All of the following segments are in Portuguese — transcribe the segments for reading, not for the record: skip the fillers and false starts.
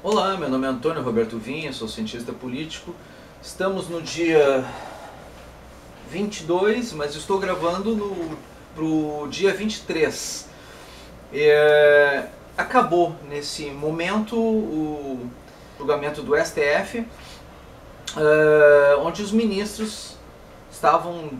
Olá, meu nome é Antônio Roberto Vinha, sou cientista político. Estamos no dia 22, mas estou gravando pro dia 23. Acabou nesse momento o julgamento do STF, onde os ministros estavam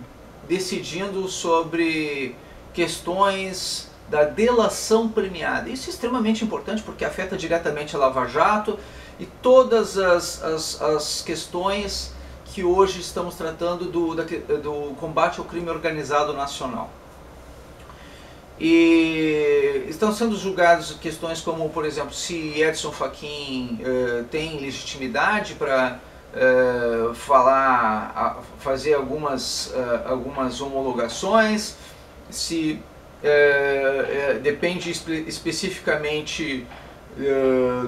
decidindo sobre questões da delação premiada. Isso é extremamente importante porque afeta diretamente a Lava Jato e todas as questões que hoje estamos tratando do combate ao crime organizado nacional. E estão sendo julgadas questões como, por exemplo, se Edson Fachin tem legitimidade para fazer algumas homologações, se depende especificamente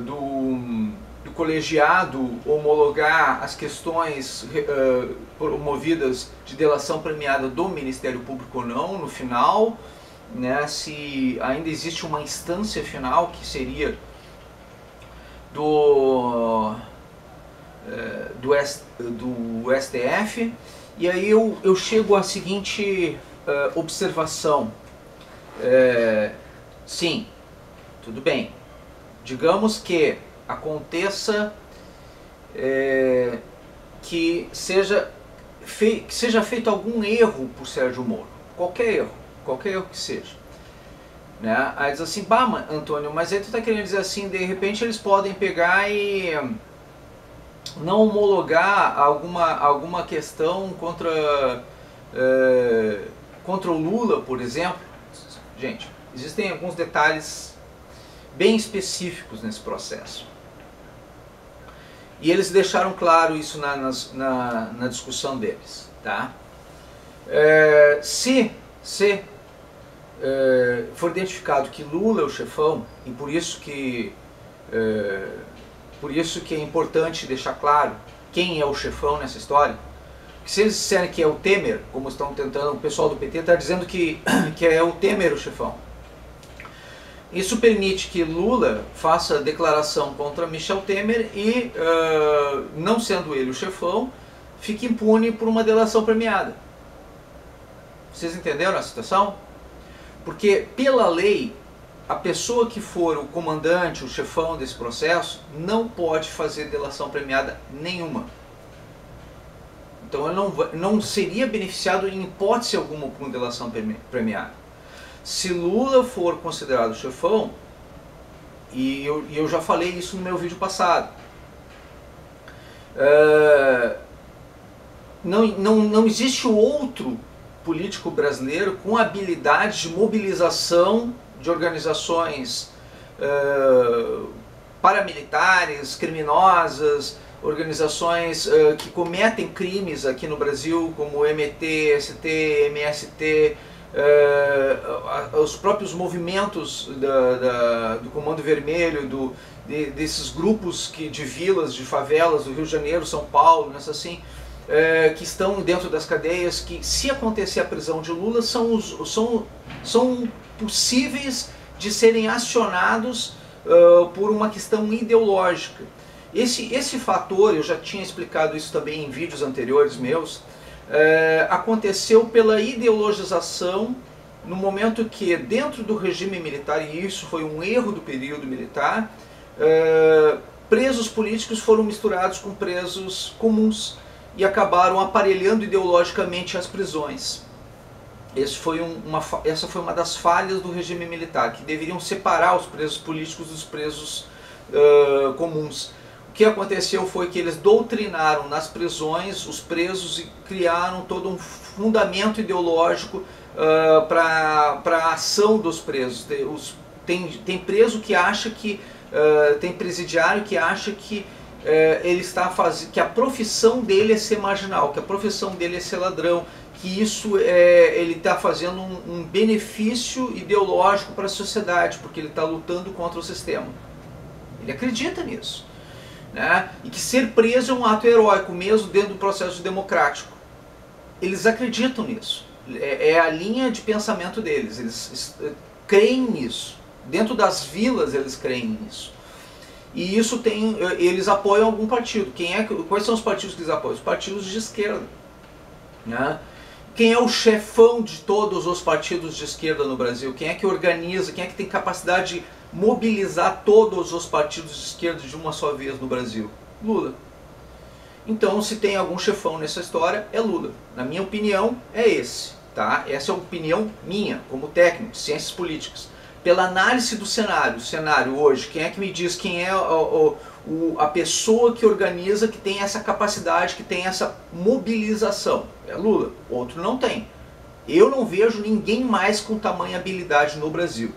do colegiado homologar as questões promovidas de delação premiada do Ministério Público ou não no final, né, se ainda existe uma instância final que seria do STF. E aí eu chego à seguinte observação. Sim, tudo bem. Digamos que aconteça que seja feito algum erro por Sérgio Moro, qualquer erro que seja. Né? Aí diz assim, bah, Antônio, mas aí tu está querendo dizer assim, de repente eles podem pegar e não homologar alguma questão contra o Lula, por exemplo. Gente, existem alguns detalhes bem específicos nesse processo. E eles deixaram claro isso na discussão deles. Tá? Se for identificado que Lula é o chefão, e por isso que é importante deixar claro quem é o chefão nessa história. Porque se eles disserem que é o Temer, como estão tentando, o pessoal do PT está dizendo que é o Temer o chefão. Isso permite que Lula faça declaração contra Michel Temer e, não sendo ele o chefão, fique impune por uma delação premiada. Vocês entenderam a situação? Porque, pela lei, a pessoa que for o comandante, o chefão desse processo, não pode fazer delação premiada nenhuma. Então ele não seria beneficiado em hipótese alguma por uma delação premiada. Se Lula for considerado chefão, e eu já falei isso no meu vídeo passado, não existe outro político brasileiro com habilidade de mobilização de organizações paramilitares, criminosas, organizações que cometem crimes aqui no Brasil, como MT, ST, MST, os próprios movimentos do Comando Vermelho, desses grupos de vilas, de favelas do Rio de Janeiro, São Paulo, nessa assim, que estão dentro das cadeias, que se acontecer a prisão de Lula são possíveis de serem acionados por uma questão ideológica. Esse fator, eu já tinha explicado isso também em vídeos anteriores meus, aconteceu pela ideologização no momento que dentro do regime militar, e isso foi um erro do período militar, presos políticos foram misturados com presos comuns e acabaram aparelhando ideologicamente as prisões. Essa foi uma das falhas do regime militar, que deveriam separar os presos políticos dos presos comuns. O que aconteceu foi que eles doutrinaram nas prisões os presos e criaram todo um fundamento ideológico para a ação dos presos. Tem preso que acha que, tem presidiário que acha que que a profissão dele é ser marginal, que a profissão dele é ser ladrão, que isso ele está fazendo um benefício ideológico para a sociedade, porque ele está lutando contra o sistema. Ele acredita nisso. Né? E que ser preso é um ato heróico, mesmo dentro do processo democrático. Eles acreditam nisso. É a linha de pensamento deles. Eles creem nisso. Dentro das vilas eles creem nisso. E isso tem, eles apoiam algum partido. Quais são os partidos que eles apoiam? Os partidos de esquerda, né? Quem é o chefão de todos os partidos de esquerda no Brasil? Quem é que organiza, quem é que tem capacidade de mobilizar todos os partidos de esquerda de uma só vez no Brasil? Lula. Então, se tem algum chefão nessa história, é Lula. Na minha opinião, é esse. Tá? Essa é a opinião minha, como técnico de ciências políticas. Pela análise do cenário hoje, quem é que me diz quem é a pessoa que organiza, que tem essa capacidade, que tem essa mobilização? É Lula. Outro não tem. Eu não vejo ninguém mais com tamanha habilidade no Brasil.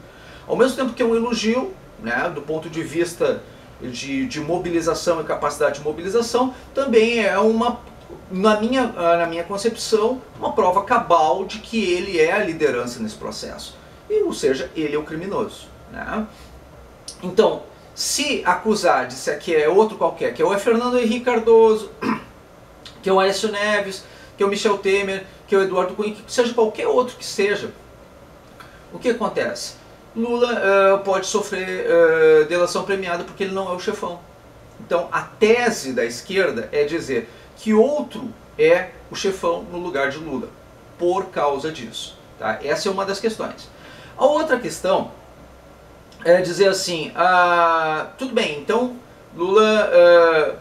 Ao mesmo tempo que é um elogio, né, do ponto de vista de mobilização e capacidade de mobilização, também é na minha concepção, uma prova cabal de que ele é a liderança nesse processo. Ou seja, ele é o criminoso, né? Então, se acusar de que é outro qualquer, que é o Fernando Henrique Cardoso, que é o Aécio Neves, que é o Michel Temer, que é o Eduardo Cunha, que seja qualquer outro que seja, o que acontece? Lula pode sofrer delação premiada porque ele não é o chefão. Então, a tese da esquerda é dizer que outro é o chefão no lugar de Lula, por causa disso. Tá? Essa é uma das questões. A outra questão é dizer assim, tudo bem, então Lula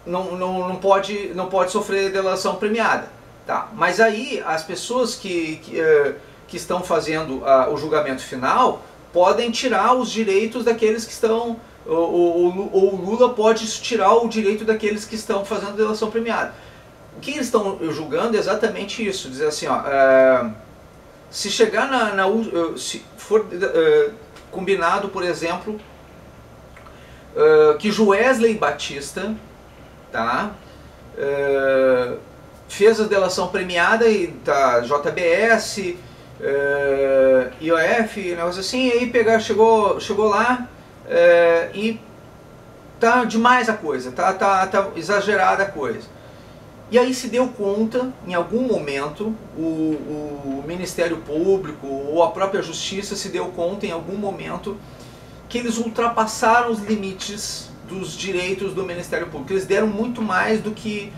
não pode sofrer delação premiada. Tá? Mas aí as pessoas que estão fazendo o julgamento final podem tirar os direitos daqueles que estão, ou Lula pode tirar o direito daqueles que estão fazendo delação premiada. O que eles estão julgando é exatamente isso, dizer assim, se chegar se for combinado, por exemplo, que Joesley Batista, tá, fez a delação premiada e tá, JBS, IOF, negócio assim, e aí chegou lá e tá demais a coisa, tá exagerada a coisa. E aí se deu conta, em algum momento, o Ministério Público ou a própria Justiça se deu conta em algum momento que eles ultrapassaram os limites dos direitos do Ministério Público. Eles deram muito mais do que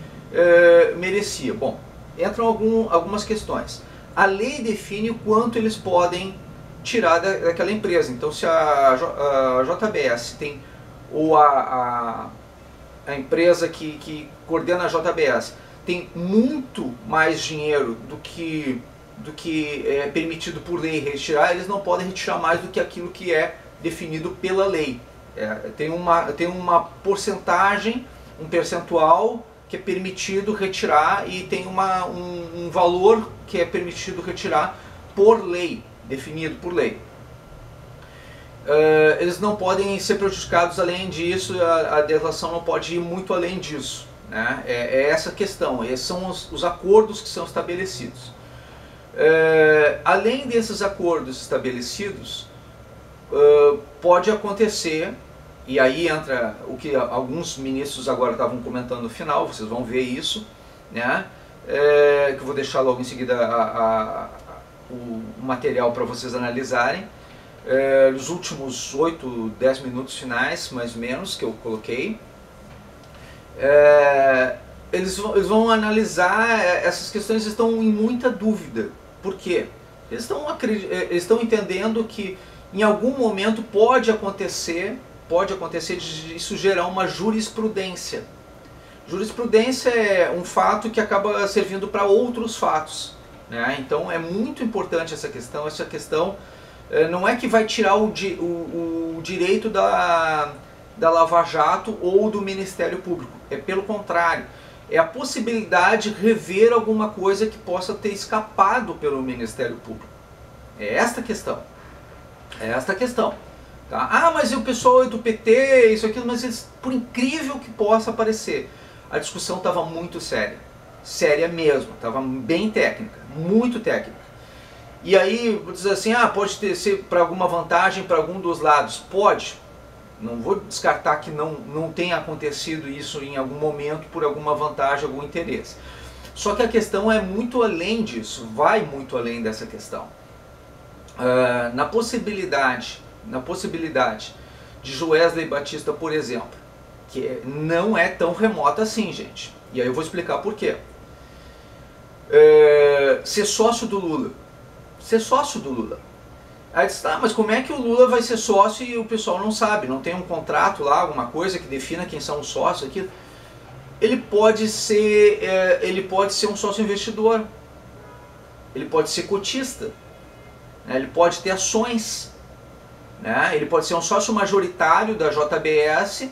merecia. Bom, entram algumas questões. A lei define o quanto eles podem tirar daquela empresa. Então, se a JBS tem, ou a empresa que coordena a JBS tem muito mais dinheiro do que é permitido por lei retirar, eles não podem retirar mais do que aquilo que é definido pela lei. Tem uma porcentagem, um percentual que é permitido retirar e tem um valor que é permitido retirar por lei, definido por lei. Eles não podem ser prejudicados além disso, a delação não pode ir muito além disso, né? É essa a questão, esses são os acordos que são estabelecidos. Além desses acordos estabelecidos, pode acontecer, e aí entra o que alguns ministros agora estavam comentando no final, vocês vão ver isso, né? Que eu vou deixar logo em seguida o material para vocês analisarem. Nos últimos 8, 10 minutos finais, mais ou menos, que eu coloquei, eles vão analisar essas questões, estão em muita dúvida. Por quê? Eles estão entendendo que em algum momento pode acontecer de isso gerar uma jurisprudência. Jurisprudência é um fato que acaba servindo para outros fatos, né? Então é muito importante essa questão. Não é que vai tirar o direito da Lava Jato ou do Ministério Público. É pelo contrário. É a possibilidade de rever alguma coisa que possa ter escapado pelo Ministério Público. É esta a questão. Tá? Mas o pessoal é do PT, isso, aquilo, mas por incrível que possa parecer, a discussão estava muito séria. Séria mesmo. Estava bem técnica. Muito técnica. E aí, vou dizer assim, pode ser para alguma vantagem para algum dos lados. Pode. Não vou descartar que não tenha acontecido isso em algum momento por alguma vantagem, algum interesse. Só que a questão é muito além disso, vai muito além dessa questão. Na possibilidade de Joesley Batista, por exemplo, que não é tão remota assim, gente. E aí eu vou explicar por quê. Ser sócio do Lula. Ser sócio do Lula. Aí diz, tá, mas como é que o Lula vai ser sócio e o pessoal não sabe? Não tem um contrato lá, alguma coisa que defina quem são os sócios aqui? Ele pode ser um sócio investidor. Ele pode ser cotista. Né? Ele pode ter ações. Né? Ele pode ser um sócio majoritário da JBS,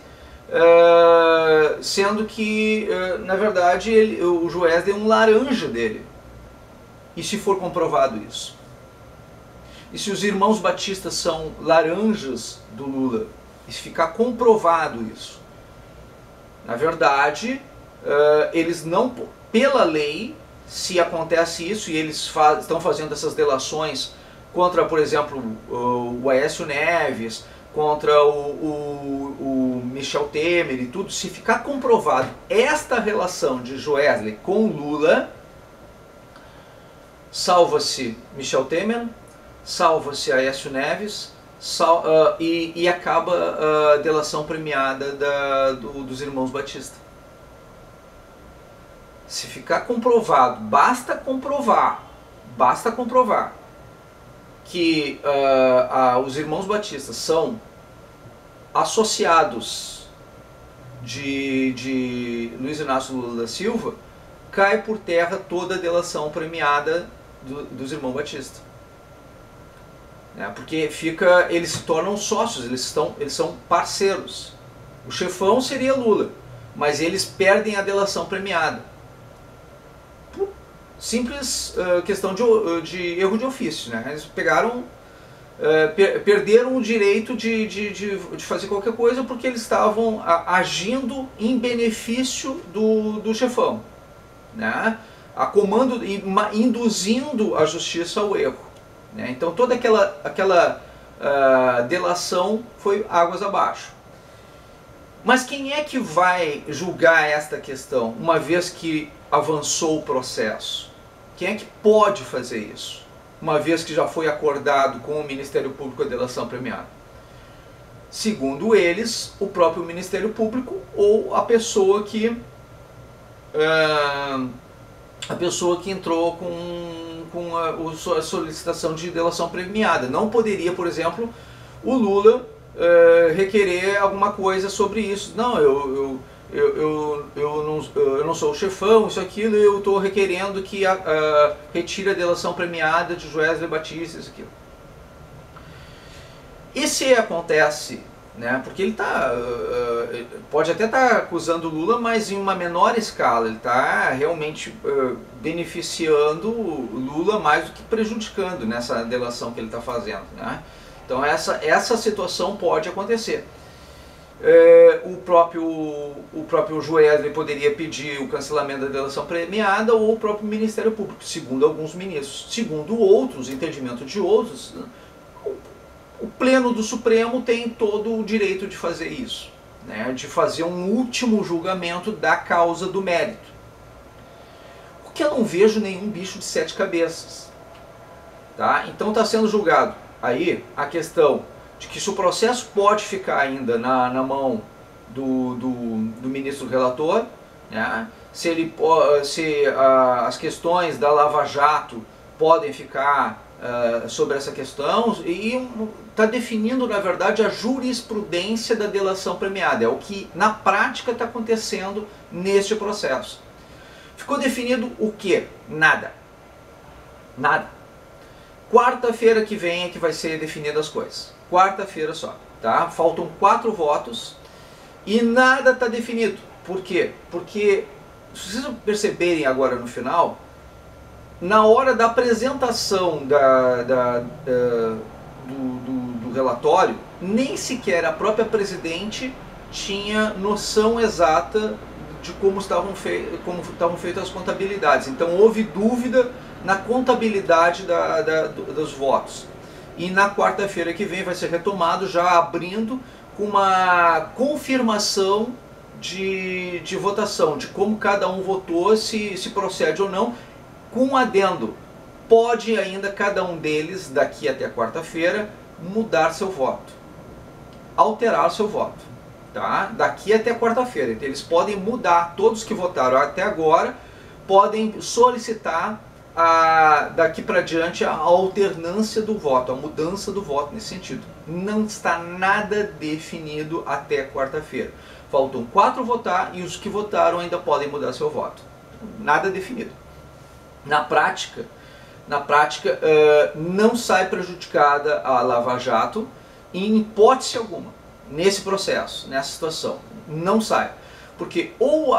sendo que, na verdade, o Joesley é um laranja dele. E se for comprovado isso? E se os irmãos Batistas são laranjas do Lula? E se ficar comprovado isso? Na verdade, eles não, pela lei, se acontece isso e eles estão fazendo essas delações contra, por exemplo, o Aécio Neves, contra o Michel Temer e tudo, se ficar comprovado esta relação de Joesley com Lula, salva-se Michel Temer, salva-se Aécio Neves e acaba a delação premiada dos irmãos Batista. Se ficar comprovado, basta comprovar que os irmãos Batistas são associados de Luiz Inácio Lula da Silva, cai por terra toda a delação premiada dos irmãos Batista. Porque eles se tornam sócios, eles são parceiros. O chefão seria Lula, mas eles perdem a delação premiada. Simples questão de erro de ofício. Né? Eles perderam o direito de fazer qualquer coisa porque eles estavam agindo em benefício do chefão. Né? Induzindo a justiça ao erro. Né? Então toda aquela delação foi águas abaixo. Mas quem é que vai julgar esta questão, uma vez que avançou o processo? Quem é que pode fazer isso, uma vez que já foi acordado com o Ministério Público a delação premiada? Segundo eles, o próprio Ministério Público ou a pessoa que entrou com a solicitação de delação premiada. Não poderia, por exemplo, o Lula requerer alguma coisa sobre isso. Não, eu não sou o chefão, isso, aquilo, eu estou requerendo que retire a delação premiada de Joesley Batista, isso, aquilo. E se acontece, né, porque ele pode até estar acusando o Lula, mas em uma menor escala, ele está realmente beneficiando o Lula mais do que prejudicando nessa delação que ele está fazendo. Né? Então essa situação pode acontecer. O próprio Joesley poderia pedir o cancelamento da delação premiada ou o próprio Ministério Público, segundo alguns ministros. Segundo outros, entendimento de outros, o Pleno do Supremo tem todo o direito de fazer isso, né, de fazer um último julgamento da causa do mérito. O que eu não vejo nenhum bicho de 7 cabeças. Tá? Então está sendo julgado aí a questão de que se o processo pode ficar ainda na mão do ministro relator, né, se as questões da Lava Jato podem ficar sobre essa questão, e está definindo, na verdade, a jurisprudência da delação premiada. É o que na prática está acontecendo neste processo. Ficou definido o quê? Nada. Nada. Quarta-feira que vem é que vai ser definidas as coisas. Quarta-feira só. Tá? Faltam 4 votos e nada está definido. Por quê? Porque, se vocês perceberem agora no final, na hora da apresentação do relatório, nem sequer a própria presidente tinha noção exata de como estavam feitas as contabilidades. Então houve dúvida na contabilidade dos votos. E na quarta-feira que vem vai ser retomado, já abrindo com uma confirmação de votação, de como cada um votou, se procede ou não, com um adendo. Pode ainda cada um deles, daqui até quarta-feira, mudar seu voto. alterar seu voto, tá? Daqui até quarta-feira. Então, eles podem mudar, todos que votaram até agora podem solicitar daqui para diante a alternância do voto, a mudança do voto nesse sentido. Não está nada definido até quarta-feira. Faltam 4 votar e os que votaram ainda podem mudar seu voto. Nada definido. Na prática, não sai prejudicada a Lava Jato em hipótese alguma nesse processo, nessa situação. Não sai. Porque ou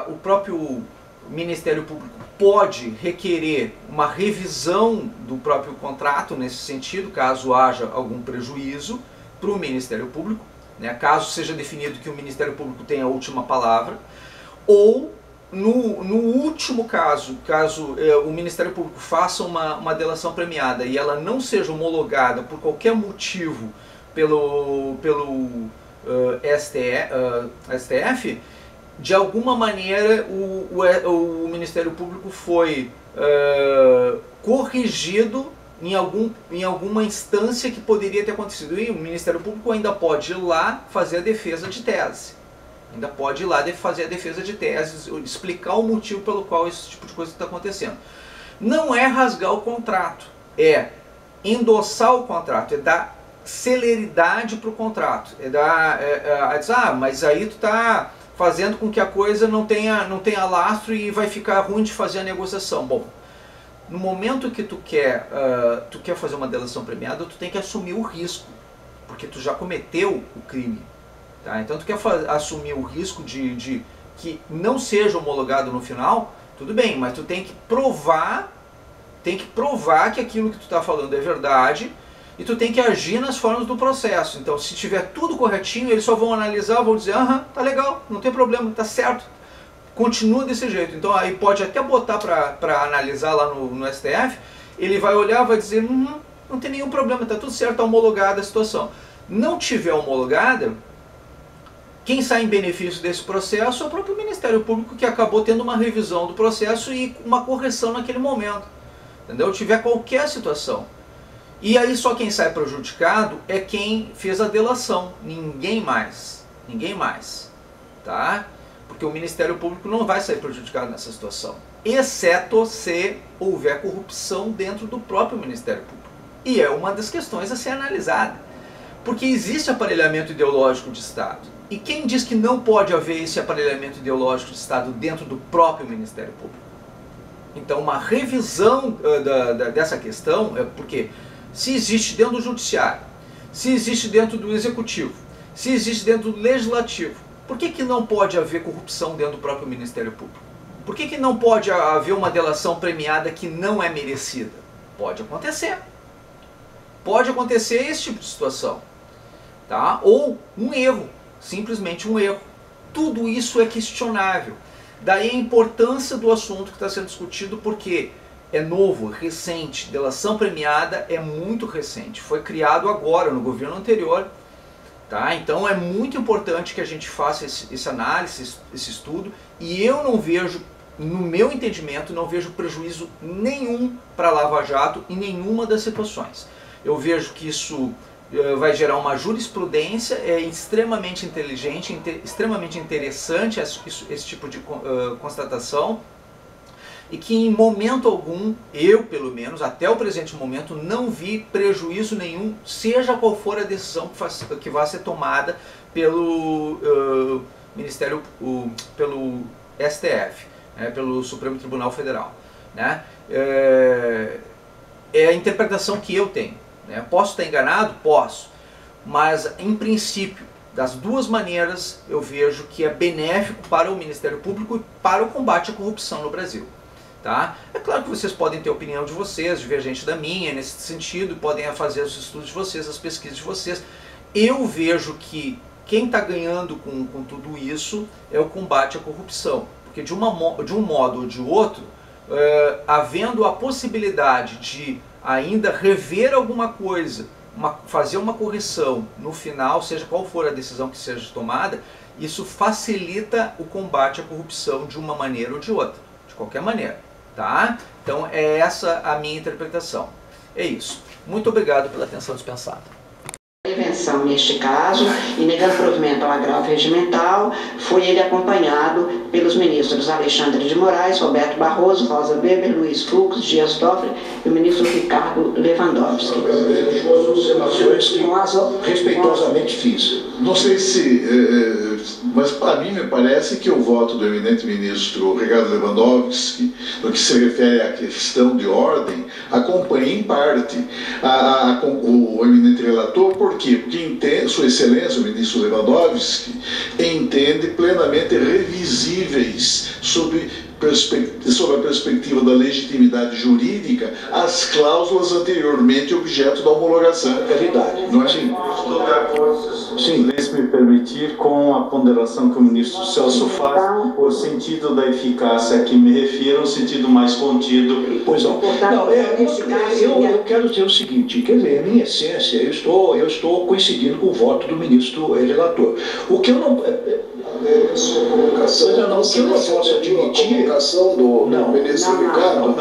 o próprio Ministério Público pode requerer uma revisão do próprio contrato nesse sentido, caso haja algum prejuízo para o Ministério Público, né, caso seja definido que o Ministério Público tenha a última palavra, ou no último caso o Ministério Público faça uma delação premiada e ela não seja homologada por qualquer motivo pelo STF, de alguma maneira o Ministério Público foi corrigido em alguma instância que poderia ter acontecido. E o Ministério Público ainda pode ir lá fazer a defesa de tese. Ainda pode ir lá fazer a defesa de tese, explicar o motivo pelo qual esse tipo de coisa está acontecendo. Não é rasgar o contrato, é endossar o contrato, é dar celeridade para o contrato. É dizer, mas aí tu está fazendo com que a coisa não tenha lastro e vai ficar ruim de fazer a negociação. Bom, no momento que tu quer fazer uma delação premiada, tu tem que assumir o risco, porque tu já cometeu o crime. Tá? Então tu quer assumir o risco de que não seja homologado no final, tudo bem, mas tu tem que provar que aquilo que tu está falando é verdade e tu tem que agir nas formas do processo. Então, se tiver tudo corretinho, eles só vão analisar, vão dizer, tá legal, não tem problema, tá certo, continua desse jeito. Então, aí pode até botar para analisar lá no STF, ele vai olhar, vai dizer, não tem nenhum problema, tá tudo certo, tá homologada a situação. Não tiver homologada, quem sai em benefício desse processo é o próprio Ministério Público, que acabou tendo uma revisão do processo e uma correção naquele momento. Entendeu? Tiver qualquer situação. E aí só quem sai prejudicado é quem fez a delação, ninguém mais. Ninguém mais. Tá? Porque o Ministério Público não vai sair prejudicado nessa situação. Exceto se houver corrupção dentro do próprio Ministério Público. E é uma das questões a ser analisada. Porque existe aparelhamento ideológico de Estado. E quem diz que não pode haver esse aparelhamento ideológico de Estado dentro do próprio Ministério Público? Então, uma revisão dessa questão é porque se existe dentro do Judiciário, se existe dentro do Executivo, se existe dentro do Legislativo, por que não pode haver corrupção dentro do próprio Ministério Público? Por que não pode haver uma delação premiada que não é merecida? Pode acontecer. Pode acontecer esse tipo de situação. Tá? Ou um erro, simplesmente um erro. Tudo isso é questionável. Daí a importância do assunto que está sendo discutido, porque é novo, recente. Delação premiada é muito recente. Foi criado agora, no governo anterior. Tá? Então é muito importante que a gente faça esse análise, esse estudo. E eu não vejo, no meu entendimento, não vejo prejuízo nenhum para a Lava Jato em nenhuma das situações. Eu vejo que isso vai gerar uma jurisprudência, é extremamente inteligente, extremamente interessante esse tipo de constatação, e que em momento algum, eu pelo menos, até o presente momento, não vi prejuízo nenhum, seja qual for a decisão que vai ser tomada pelo Ministério, pelo STF, né, pelo Supremo Tribunal Federal. Né? É a interpretação que eu tenho. Posso estar enganado? Posso. Mas, em princípio, das duas maneiras, eu vejo que é benéfico para o Ministério Público e para o combate à corrupção no Brasil. Tá? É claro que vocês podem ter a opinião de vocês, divergente da minha, nesse sentido, podem fazer os estudos de vocês, as pesquisas de vocês. Eu vejo que quem está ganhando com tudo isso é o combate à corrupção. Porque, de um modo ou de outro, havendo a possibilidade de ainda rever alguma coisa, fazer uma correção no final, seja qual for a decisão que seja tomada, isso facilita o combate à corrupção de uma maneira ou de outra, de qualquer maneira. Tá? Então é essa a minha interpretação. É isso. Muito obrigado pela atenção dispensada. prevenção neste caso e negando provimento ao agravo regimental, foi ele acompanhado pelos ministros Alexandre de Moraes, Roberto Barroso, Rosa Weber, Luiz Fux, Dias Toffoli e o ministro Ricardo Lewandowski. Observações que respeitosamente fiz. Não sei se, mas para mim me parece que o voto do eminente ministro Ricardo Lewandowski, no que se refere à questão de ordem, acompanha em parte o eminente relator. Por quê? Porque entende, Sua Excelência, o ministro Lewandowski, entende plenamente revisíveis sob a perspectiva da legitimidade jurídica as cláusulas anteriormente objeto da homologação. É verdade. Não é? Sim. Sim, se me permitir, com a ponderação que o ministro Celso faz, o sentido da eficácia a que me refiro é um sentido mais contido. Pois não. Não, eu quero dizer o seguinte, quer dizer, em essência, eu estou coincidindo com o voto do ministro relator. O que eu não... Sua colocação, não, o que eu não posso admitir... A colocação do ministro Ricardo,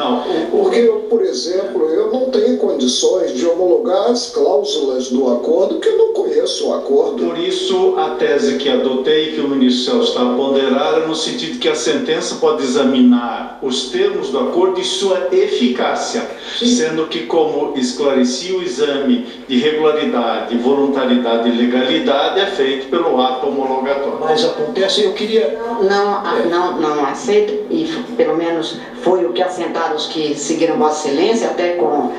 porque, por exemplo, eu não tenho condições de homologar as cláusulas do acordo, porque eu não conheço o acordo. Por isso, a tese que adotei, que o ministro Celso está a ponderar, é no sentido que a sentença pode examinar os termos do acordo e sua eficácia, sendo que, como esclareci, o exame de regularidade, voluntariedade e legalidade é feito pelo ato homologatório. Mas acontece, eu queria... Não aceito, e pelo menos foi o que assentaram os que seguiram Vossa Excelência, até com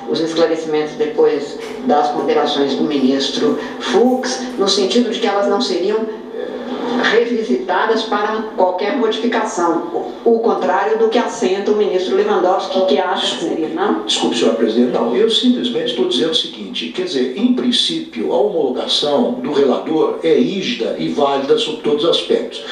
os esclarecimentos depois das ponderações do ministro Fux, no sentido de que elas não seriam revisitadas para qualquer modificação, o contrário do que assenta o ministro Lewandowski, que acha que seria, não? Desculpe, senhor presidente, não, eu simplesmente estou dizendo o seguinte, quer dizer, em princípio, a homologação do relator é rígida e válida sob todos os aspectos,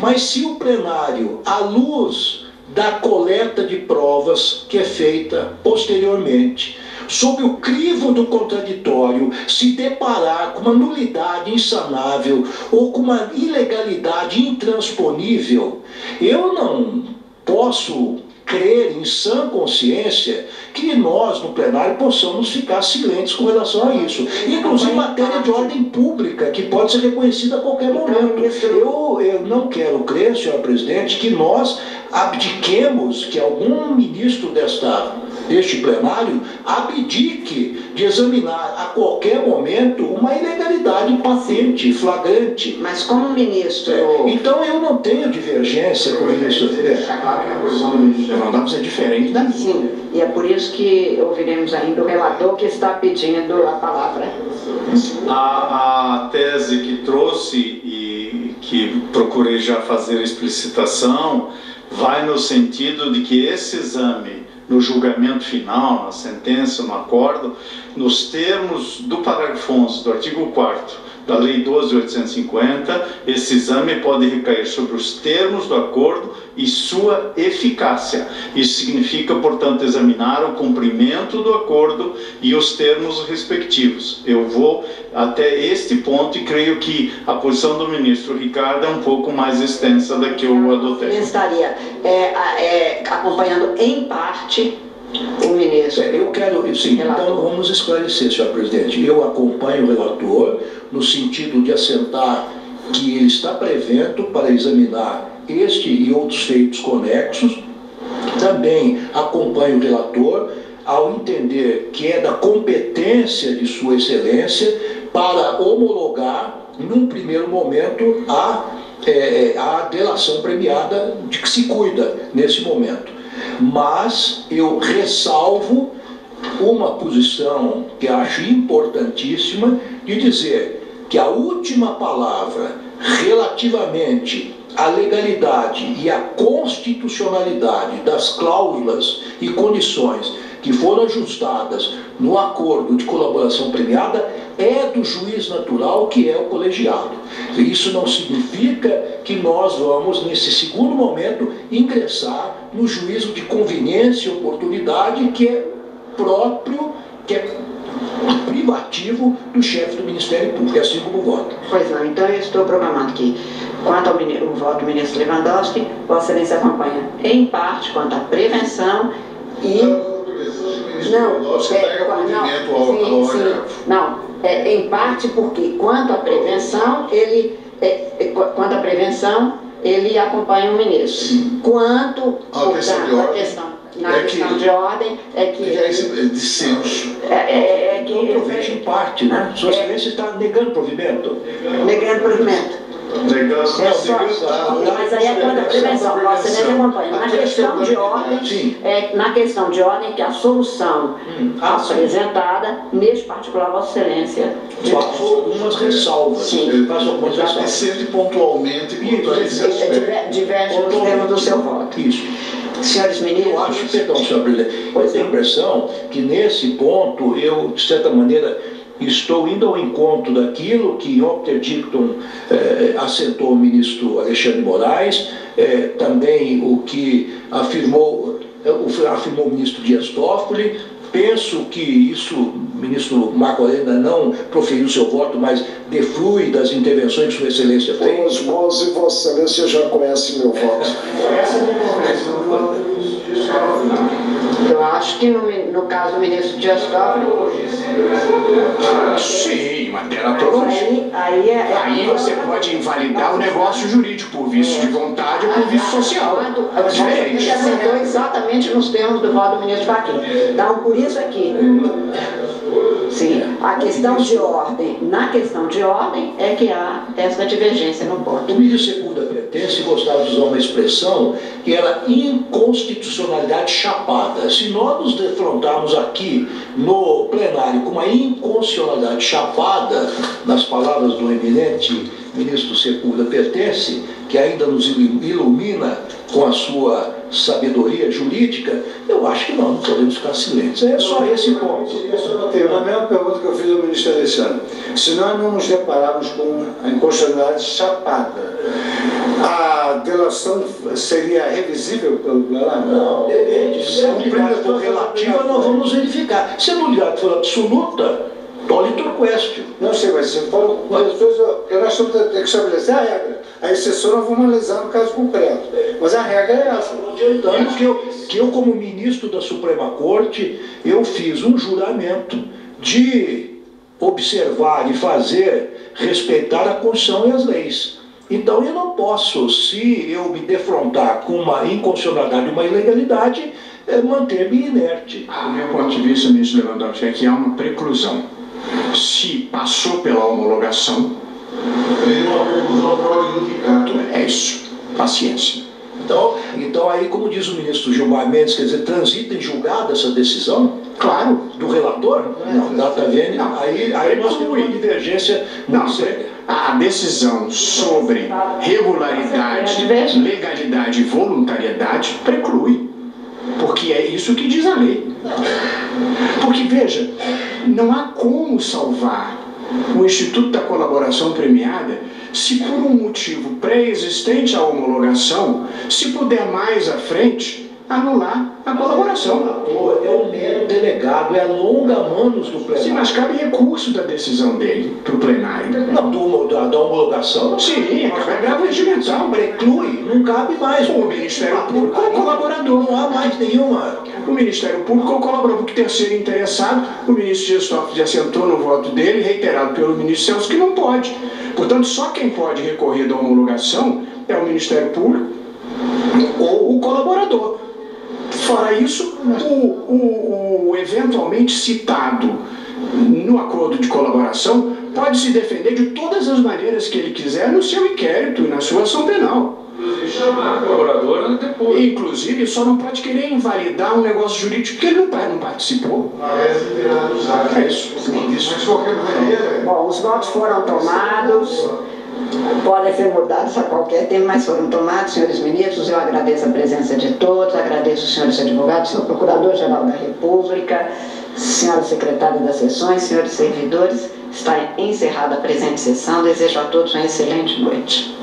mas se o plenário, à luz da coleta de provas que é feita posteriormente, sob o crivo do contraditório, se deparar com uma nulidade insanável ou com uma ilegalidade intransponível, eu não posso crer em sã consciência que nós, no plenário, possamos ficar silentes com relação a isso. Inclusive matéria de ordem pública, que pode ser reconhecida a qualquer momento. Eu não quero crer, senhor presidente, que nós abdiquemos, que algum ministro deste plenário abdique de examinar a qualquer momento uma ilegalidade patente, flagrante. Mas como ministro... Então eu não tenho divergência com o ministro. A posição do ministro Lewandowski é diferente da minha. Sim, e é por isso que ouviremos ainda o relator que está pedindo a palavra. A tese que trouxe e que procurei já fazer explicitação vai no sentido de que esse exame, no julgamento final, na sentença, no acordo, nos termos do parágrafo 11 do artigo 4º da Lei 12.850, esse exame pode recair sobre os termos do acordo e sua eficácia. Isso significa, portanto, examinar o cumprimento do acordo e os termos respectivos. Eu vou até este ponto e creio que a posição do ministro Ricardo é um pouco mais extensa da que eu adotei. Eu estaria acompanhando em parte o ministro. Eu quero, sim, então vamos esclarecer, senhor presidente. Eu acompanho o relator no sentido de assentar que ele está prevento para examinar este e outros feitos conexos. Também acompanho o relator ao entender que é da competência de Sua Excelência para homologar, num primeiro momento, a delação premiada de que se cuida nesse momento. Mas eu ressalvo uma posição que acho importantíssima de dizer que a última palavra relativamente à legalidade e à constitucionalidade das cláusulas e condições que foram ajustadas no acordo de colaboração premiada é do juiz natural, que é o colegiado. Isso não significa que nós vamos, nesse segundo momento, ingressar no juízo de conveniência e oportunidade que é próprio, que é privativo do chefe do Ministério Público, assim como o voto. Pois não, então eu estou programando aqui. Quanto ao voto do ministro Lewandowski, Vossa Excelência acompanha em parte quanto à prevenção e... Em parte porque, quanto à prevenção, ele acompanha o ministro. Quanto à questão de ordem, é que é esse dissenso. Eu vejo em parte, né? Sua Excelência está negando provimento. Negando provimento. Mas aí é quando a prevenção, Vossa Excelência acompanha. Na questão de ordem, na questão de ordem que a solução apresentada, neste particular, Vossa Excelência passou algumas ressalvas. Sim. Passou algumas ressalvas. Sempre pontualmente quanto a esse aspecto. Diverge nos termos do seu voto. Isso. Senhores ministros. Eu acho, perdão, senhor presidente, eu tenho a impressão que nesse ponto eu, de certa maneira, estou indo ao encontro daquilo que em Opter Dictum assentou o ministro Alexandre Moraes, também o que afirmou o ministro Dias Toffoli. Penso que isso, o ministro Marco Aurélio ainda não proferiu seu voto, mas deflui das intervenções que Sua Excelência fez. Pelas mãos e Vossa Excelência já conhece meu voto. Eu acho que no caso do ministro Dias Toffoli. Sim, matéria toda. Aí você pode invalidar o negócio jurídico por vício de vontade ou por vício social. É diferente. Ele assentou exatamente nos termos do voto do ministro Fachin. Então, por isso aqui, sim, a questão de ordem, na questão de ordem é que há essa divergência no ponto. O ministro Sepúlveda Pertence gostava de usar uma expressão que era inconstitucionalidade chapada. Se nós nos defrontarmos aqui no plenário com uma inconstitucionalidade chapada, nas palavras do eminente ministro Sepúlveda Pertence, que ainda nos ilumina com a sua sabedoria jurídica, eu acho que não podemos ficar silentes. É só esse ponto. A mesma pergunta que eu fiz ao ministro Alexandre. Se nós não nos depararmos com a inconstitucionalidade chapada, a delação seria revisível pelo plenário? Não, depende. Se a nulidade for relativa, nós vamos verificar. Se a nulidade for absoluta, tolitor question. Não sei, mas se for porque nós temos que estabelecer a regra. A exceção nós vamos analisar no caso concreto. Mas a regra é essa. Adiantando que eu, como ministro da Suprema Corte, eu fiz um juramento de observar e fazer respeitar a Constituição e as leis. Então eu não posso, se eu me defrontar com uma inconstitucionalidade, uma ilegalidade, manter-me inerte. Do meu ponto de vista, ministro Lewandowski, é que há uma preclusão. Se passou pela homologação, é isso. Paciência. Então aí, como diz o ministro Gilmar Mendes, quer dizer, transita em julgado essa decisão? Claro. Do relator? Não, está vendo? Aí nós temos uma divergência muito séria. A decisão sobre regularidade, legalidade e voluntariedade preclui. Porque é isso que diz a lei. Porque, veja, não há como salvar o Instituto da Colaboração Premiada se por um motivo pré-existente à homologação, se puder mais à frente, anular a colaboração. É um mero delegado, é a longa manos do plenário. Sim, mas cabe recurso da decisão dele para o plenário. Não, da homologação? Sim, é grave regimental. Preclui, não cabe mais. O Ministério Público é o colaborador. Não há mais nenhuma. O Ministério Público é o colaborador, porque terceiro interessado, o ministro Dias Toffoli já sentou no voto dele, reiterado pelo ministro Celso, que não pode. Portanto, só quem pode recorrer da homologação é o Ministério Público ou o colaborador. Fora isso, o eventualmente citado no acordo de colaboração pode se defender de todas as maneiras que ele quiser no seu inquérito e na sua ação penal. Chamar a colaboradora depois. Inclusive, só não pode querer invalidar um negócio jurídico que ele não participou. É isso. Bom, os votos foram tomados. Podem ser mudados a qualquer tempo, mas foram tomados, senhores ministros. Eu agradeço a presença de todos, agradeço os senhores advogados, senhor Procurador-Geral da República, senhora secretária das sessões, senhores servidores. Está encerrada a presente sessão. Desejo a todos uma excelente noite.